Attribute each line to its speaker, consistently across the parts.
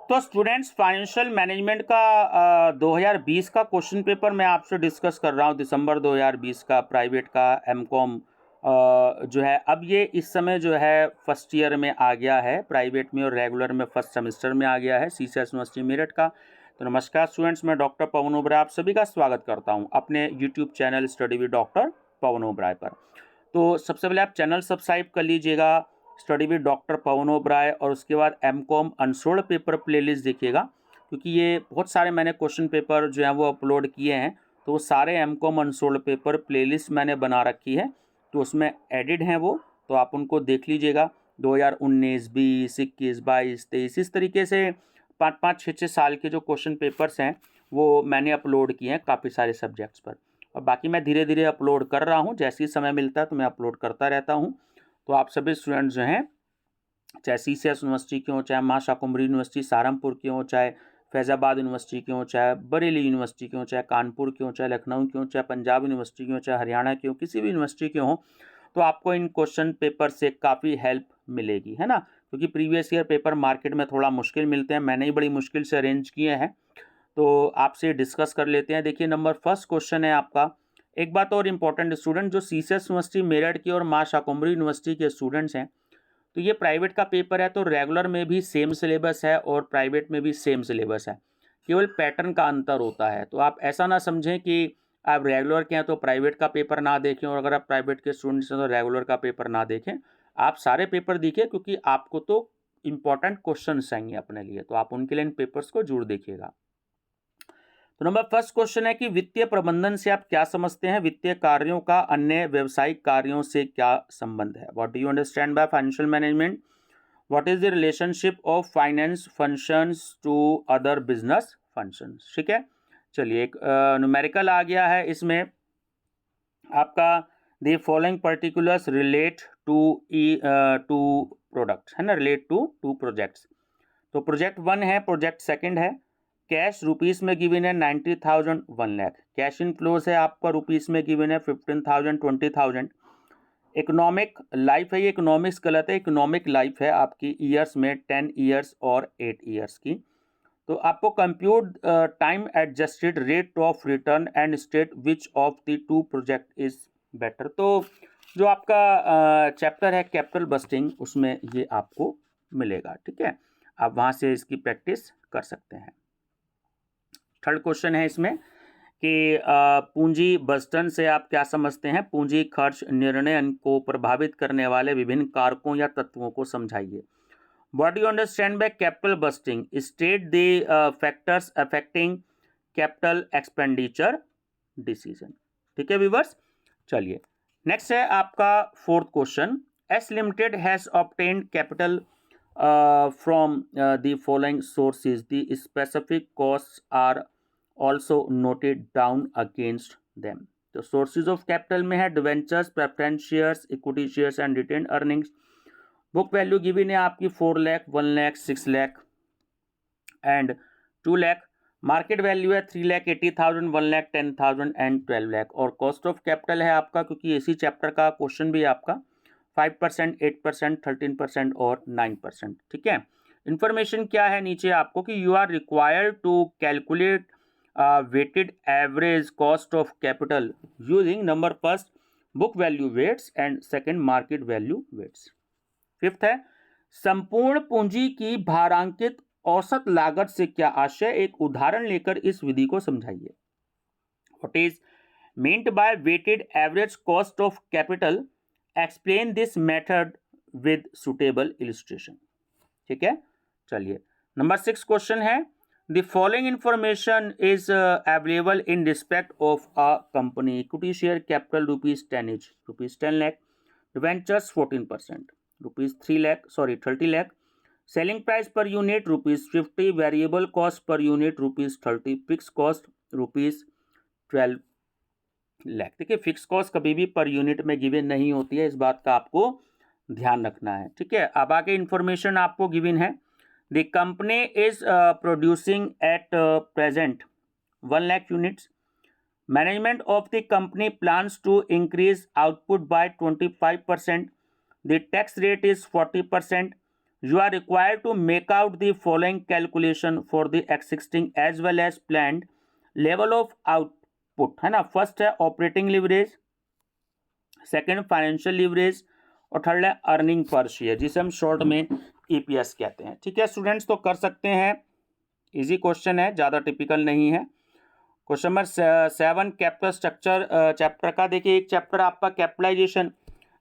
Speaker 1: तो students financial management का 2020 का क्वेश्चन पेपर मैं आपसे डिस्कस कर रहा हूँ, दिसंबर 2020 का प्राइवेट का एमकॉम जो है अब ये इस समय जो है फर्स्ट ईयर में आ गया है, प्राइवेट में और रेगुलर में फर्स्ट सेमेस्टर में आ गया है सीसीएस यूनिवर्सिटी मेरठ का। तो नमस्कार स्टूडेंट्स, मैं डॉक्टर पवन ओबराय आप सभी का स्वागत करता हूँ अपने YouTube channel study with doctor Pavan Oberoi पर। तो सबसे पहले आप चैनल सब्सक्राइब कर लीजिएगा study with doctor Pavan Oberoi, और उसके बाद एमकॉम अनसोल्ड पेपर प्लेलिस्ट देखिएगा, क्योंकि ये बहुत सारे मैंने क्वेश्चन पेपर जो हैं वो अपलोड किए हैं। तो वो सारे एमकॉम अनसोल्ड पेपर प्लेलिस्ट मैंने बना रखी है, तो उसमें एडिड हैं वो, तो आप उनको देख लीजिएगा। 2019, 20, 21, 22, 23 इस तरीके से 5-5, 6-6 साल के जो क्वेश्चन पेपर्स हैं वो मैंने अपलोड किए हैं काफ़ी सारे सब्जेक्ट्स पर। और बाकी मैं धीरे धीरे अपलोड कर रहा हूँ, जैसे ही समय मिलता है तो मैं अपलोड करता रहता हूँ। तो आप सभी स्टूडेंट्स जो हैं, चाहे सीसीएस यूनिवर्सिटी के हों, चाहे माँ शाकुंभरी यूनिवर्सिटी सहारनपुर के हों, चाहे फैज़ाबाद यूनिवर्सिटी के हों, चाहे बरेली यूनिवर्सिटी के हों, चाहे कानपुर के हों, चाहे लखनऊ के हों, चाहे पंजाब यूनिवर्सिटी के हों, चाहे हरियाणा के हों, किसी भी यूनिवर्सिटी के हों, तो आपको इन क्वेश्चन पेपर से काफ़ी हेल्प मिलेगी, है ना। क्योंकि प्रीवियस ईयर पेपर मार्केट में थोड़ा मुश्किल मिलते हैं, मैंने ही बड़ी मुश्किल से अरेंज किए हैं, तो आपसे डिस्कस कर लेते हैं। देखिए नंबर फर्स्ट क्वेश्चन है आपका। एक बात और इम्पोर्टेंट स्टूडेंट, जो सीसीएस यूनिवर्सिटी मेरठ की और माँ शाकुंभरी यूनिवर्सिटी के स्टूडेंट्स हैं, तो ये प्राइवेट का पेपर है, तो रेगुलर में भी सेम सिलेबस है और प्राइवेट में भी सेम सिलेबस है, केवल पैटर्न का अंतर होता है। तो आप ऐसा ना समझें कि आप रेगुलर के हैं तो प्राइवेट का पेपर ना देखें, और अगर आप प्राइवेट के स्टूडेंट्स हैं तो रेगुलर का पेपर ना देखें। आप सारे पेपर देखिए, क्योंकि आपको तो इम्पॉर्टेंट क्वेश्चन चाहिए अपने लिए, तो आप उनके लिए इन पेपर्स को जरूर देखिएगा। तो नंबर फर्स्ट क्वेश्चन है कि वित्तीय प्रबंधन से आप क्या समझते हैं, वित्तीय कार्यों का अन्य व्यवसायिक कार्यों से क्या संबंध है। What do you understand by financial management, what is the relationship of finance functions to other business functions. ठीक है, चलिए एक न्यूमेरिकल आ गया है इसमें आपका, the following particulars relate to two products, है ना, रिलेट टू टू प्रोजेक्ट्स। तो प्रोजेक्ट 1 है, प्रोजेक्ट सेकंड है। कैश रुपीस में गिवन है 90,000 1 लाख, कैश इन फ्लोज है आपका रुपीस में गिवन है 15,000 20,000। इकोनॉमिक लाइफ है, ये इकोनॉमिक्स गलत है, इकोनॉमिक लाइफ है आपकी ईयर्स में 10 ईयर्स और 8 ईयर्स की। तो आपको compute time adjusted rate of return and state which of the two project is better. तो जो आपका चैप्टर है कैपिटल बस्टिंग, उसमें ये आपको मिलेगा। ठीक है, आप वहाँ से इसकी प्रैक्टिस कर सकते हैं। थर्ड क्वेश्चन है इसमें कि पूंजी बस्टन से आप क्या समझते हैं, पूंजी खर्च निर्णय को प्रभावित करने वाले विभिन्न कारकों या तत्वों को समझाइए। What do you understand by capital budgeting, state the factors affecting capital expenditure decision. ठीक है व्यूअर्स, चलिए नेक्स्ट है आपका fourth question. S limited has obtained capital from the following sources, the specific costs are also noted down against them। तो sources of capital में है debentures, preference shares, equity shares and retained earnings. Book value given है आपकी 4 lakh, 1 lakh, 6 lakh and 2 lakh. Market value है 3,80,000, 1,10,000 and 12 lakh. और cost of capital है आपका, क्योंकि इसी चैप्टर का क्वेश्चन भी आपका 5%, 8%, 13% और 9%। ठीक है, इंफॉर्मेशन क्या है नीचे आपको कि you are required to calculate weighted average cost of capital using number first book value weights and second market value weights। Fifth है संपूर्ण पूंजी की भारांकित औसत लागत से क्या आशय, एक उदाहरण लेकर इस विधि को समझाइए। What is meant by weighted average cost of capital, explain this method with suitable illustration। ठीक है, चलिए नंबर 6 क्वेश्चन है, the following information is available in respect of a company, equity share capital rupees 10 each, rupees 10 lakh, debentures 14%, rupees 30 lakh, selling price per unit rupees 50, variable cost per unit rupees 30, fixed cost rupees 12 lakh. देखिए fix cost कभी भी per unit में given नहीं होती है, इस बात का आपको ध्यान रखना है। ठीक है, अब आगे इंफॉर्मेशन आपको गिवन है, the company is producing at present 1 lakh units, management of the company plans to increase output by 25%, the tax rate is 40%, you are required to make out the following calculation for the existing as well as planned level of output, है ना. First है operating leverage, second financial leverage और third है earning per share, जिसे हम short में EPS कहते हैं. ठीक है स्टूडेंट्स, तो कर सकते हैं. इजी क्वेश्चन है, ज़्यादा टिपिकल नहीं है. Question number 7 capital structure chapter का देखिए. एक चैप्टर आपका कैपिटलाइजेशन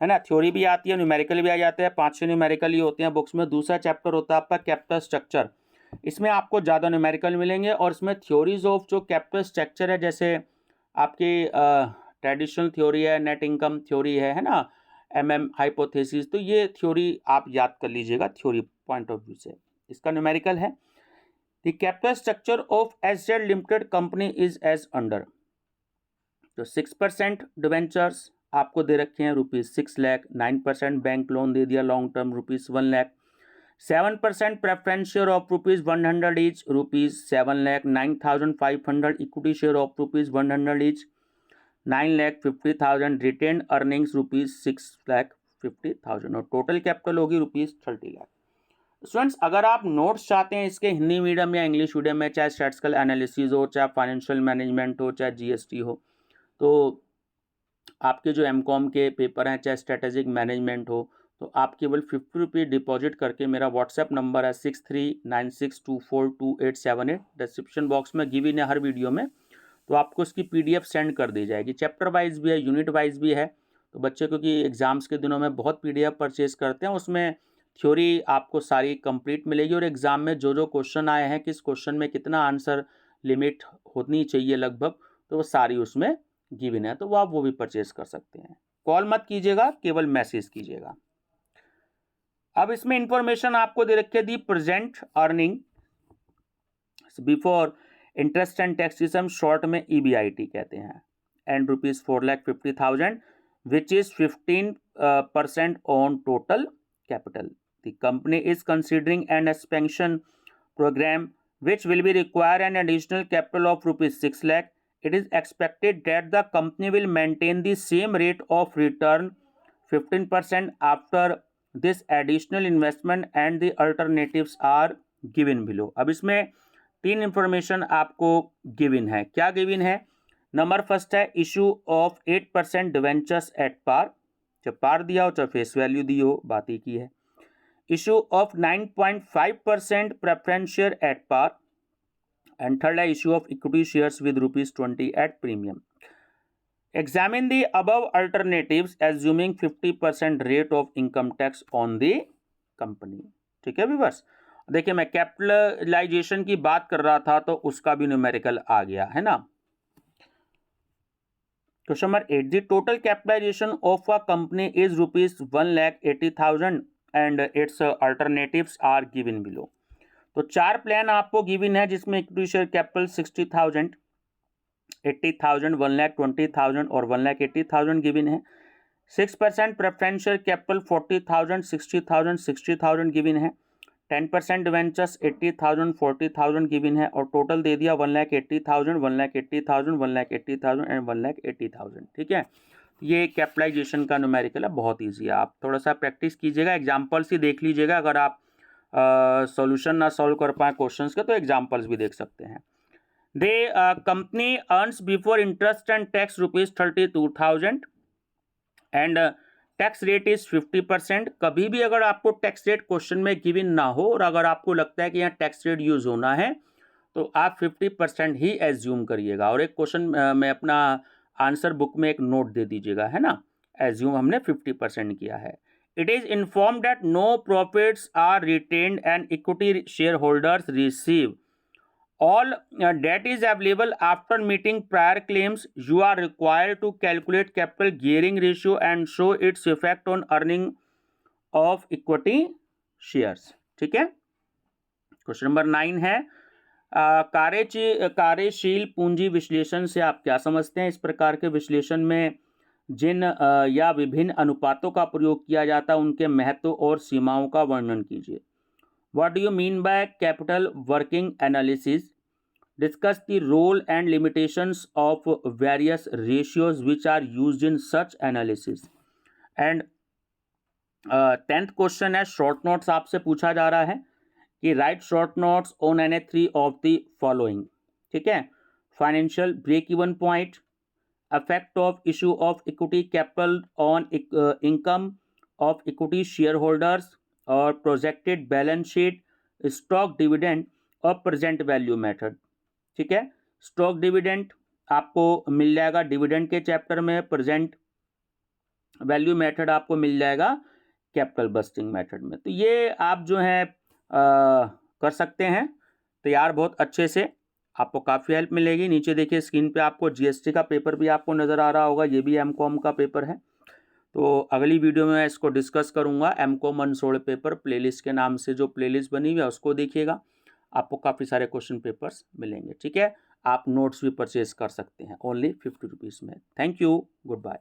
Speaker 1: है ना, थ्योरी भी आती है, न्यूमेरिकल भी आ जाते हैं, 5-6 न्यूमेरिकल ही होते हैं बुक्स में. दूसरा चैप्टर होता है आपका कैपिटल स्ट्रक्चर, इसमें आपको ज़्यादा न्यूमेरिकल मिलेंगे और इसमें थ्योरीज ऑफ जो कैपिटल स्ट्रक्चर है, जैसे आपकी ट्रेडिशनल थ्योरी है, नेट इनकम थ्योरी है ना, एमएम हाइपोथेसिस, तो ये थ्योरी आप याद कर लीजिएगा थ्योरी पॉइंट ऑफ व्यू से. इसका न्यूमेरिकल है. The capital structure of SZ limited company is as under. तो 6% डिवेंचर्स आपको दे रखे हैं ₹6 लाख, 9% बैंक लोन दे दिया long term ₹1 lakh, 7% preference share of ₹100 each ₹7 lakh, 9,500 equity share of ₹100 each 9,50,000, retained earnings ₹6,50,000 और टोटल कैपिटल होगी ₹30 लाख. स्टूडेंट्स, अगर आप नोट्स चाहते हैं इसके हिंदी मीडियम या इंग्लिश मीडियम में, चाहे स्टैटिस्टिकल एनालिसिस हो, चाहे फाइनेंशियल मैनेजमेंट हो, चाहे जीएसटी हो, तो आपके जो एमकॉम के पेपर हैं, चाहे स्ट्रेटेजिक मैनेजमेंट हो, तो आप केवल ₹50 डिपॉजिट करके, मेरा व्हाट्सएप नंबर है 6396242878, डिस्क्रिप्शन बॉक्स में गिव इन है हर वीडियो में, तो आपको इसकी पीडीएफ सेंड कर दी जाएगी. चैप्टर वाइज भी है, यूनिट वाइज भी है. तो बच्चे क्योंकि एग्जाम्स के दिनों में बहुत पीडीएफ परचेज करते हैं, उसमें थ्योरी आपको सारी कंप्लीट मिलेगी और एग्जाम में जो जो क्वेश्चन आए हैं, किस क्वेश्चन में कितना आंसर लिमिट होनी चाहिए लगभग, तो वो सारी उसमें गिवन है, तो वो आप वो भी परचेज कर सकते हैं. कॉल मत कीजिएगा, केवल मैसेज कीजिएगा. अब इसमें इंफॉर्मेशन आपको दे रखी है, the present earning before interest and tax, जिसे हम शॉर्ट में EBIT कहते हैं, and ₹4,50,000 which is 15% on total capital. The company is considering an expansion programme which will be require an additional capital of ₹6 lakh. It is expected that the company will maintain the same rate of return 15% after this additional investment and the alternatives are given below. अब इसमें 3 information आपको given है. क्या given है? Number first है issue of 8% debentures at par, चाहे पार दिया हो चाहे फेस वैल्यू दी हो, बात ही की है. Issue of 9.5% preference share at par, and third है issue of equity shares with ₹20 at premium. Examine the above alternatives assuming 50% rate of income tax on the company. ठीक है व्यूअर्स, देखिए मैं कैपिटलाइजेशन की बात कर रहा था तो उसका भी न्यूमेरिकल आ गया है ना. Question number 8, the total capitalisation of a company is ₹1,80,000 and its alternatives are given below. तो 4 प्लान आपको गिवन है, जिसमें इक्विटी शेयर कैपिटल 60,000, 80,000, 1,20,000 और 1,80,000 गिवन है. 6% प्रेफरेंस शेयर कैपिटल 40,000, 60,000, 60,000 गिवन है. 10% डिवेंचर्स 80,000, 40,000 गिवन है और टोटल दे दिया 1,80,000, 1,80,000, 1,80,000 एंड 1,80,000. ठीक है, ये कैपिटलाइजेशन का न्यूमेरिकल है, बहुत इजी है. आप थोड़ा सा प्रैक्टिस कीजिएगा, एग्जाम्पल्स ही देख लीजिएगा. अगर आप सॉल्यूशन ना सॉल्व कर पाए क्वेश्चंस के, तो एग्जाम्पल्स भी देख सकते हैं. The company earns before interest and tax ₹32,000 and tax rate is 50%. कभी भी अगर आपको टैक्स रेट क्वेश्चन में गिवन ना हो और अगर आपको लगता है कि यहाँ टैक्स रेट यूज होना है, तो आप 50% ही एज्यूम करिएगा. और एक क्वेश्चन में अपना आंसर बुक में एक नोट दे दीजिएगा, है ना. एज्यूम हमने 50% किया है. It is informed that no profits are retained and equity shareholders receive all debt is available after meeting prior claims. You are required to calculate capital gearing ratio and show its effect on earning of equity shares. ठीक है. Question number 9 है कार्यशील पूंजी विश्लेषण से आप क्या समझते हैं? इस प्रकार के विश्लेषण में जिन या विभिन्न अनुपातों का प्रयोग किया जाता है, उनके महत्व और सीमाओं का वर्णन कीजिए. What do you mean by capital working analysis? Discuss the role and limitations of various ratios which are used in such analysis. And 10th question है, शॉर्ट नोट्स आपसे पूछा जा रहा है कि write short notes on any 3 of the following. ठीक है, financial break even point, effect of issue of equity capital on income of equity shareholders, और projected balance sheet, stock dividend और present value method। ठीक है, stock dividend आपको मिल जाएगा dividend के chapter में, प्रेजेंट वैल्यू मेथड आपको मिल जाएगा कैपिटल बस्टिंग मेथड में। तो ये आप जो है कर सकते हैं तैयार बहुत अच्छे से, आपको काफ़ी हेल्प मिलेगी। नीचे देखिए स्क्रीन पे आपको जीएसटी का पेपर भी आपको नज़र आ रहा होगा, ये भी एमकॉम का पेपर है। तो अगली वीडियो में मैं इसको डिस्कस करूंगा, एमकॉम अनसोल्ड पेपर प्लेलिस्ट के नाम से जो प्लेलिस्ट बनी हुई है उसको देखिएगा, आपको काफ़ी सारे क्वेश्चन पेपर्स मिलेंगे। ठीक है, आप नोट्स भी परचेज कर सकते हैं ओनली 50 रुपीज़ में। Thank you, good bye.